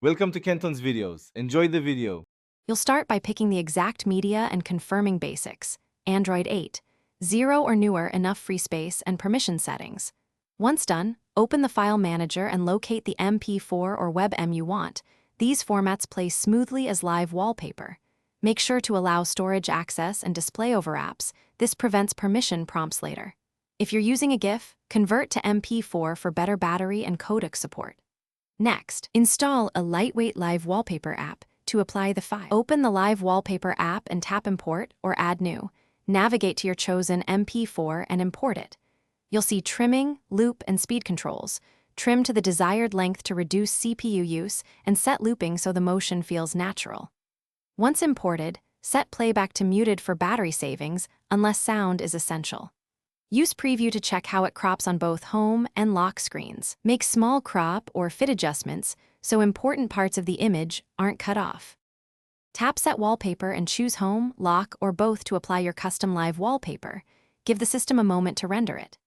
Welcome to Kenton's videos. Enjoy the video. You'll start by picking the exact media and confirming basics. Android 8. 0 or newer, enough free space and permission settings. Once done, open the file manager and locate the MP4 or WebM you want. These formats play smoothly as live wallpaper. Make sure to allow storage access and display over apps. This prevents permission prompts later. If you're using a GIF, convert to MP4 for better battery and codec support. Next, install a lightweight live wallpaper app to apply the file. Open the live wallpaper app and tap Import or Add New. Navigate to your chosen MP4 and import it. You'll see trimming, loop, and speed controls. Trim to the desired length to reduce CPU use and set looping so the motion feels natural. Once imported, set playback to muted for battery savings unless sound is essential. Use Preview to check how it crops on both home and lock screens. Make small crop or fit adjustments so important parts of the image aren't cut off. Tap Set Wallpaper and choose Home, Lock, or both to apply your custom live wallpaper. Give the system a moment to render it.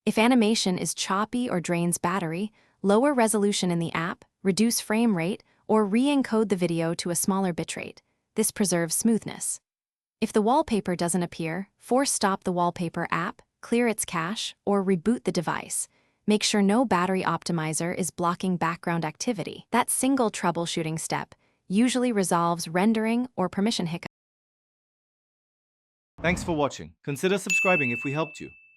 If animation is choppy or drains battery, lower resolution in the app, reduce frame rate, or re-encode the video to a smaller bitrate. This preserves smoothness. If the wallpaper doesn't appear, force stop the wallpaper app, clear its cache, or reboot the device. Make sure no battery optimizer is blocking background activity. That single troubleshooting step usually resolves rendering or permission hiccups. Thanks for watching. Consider subscribing if we helped you.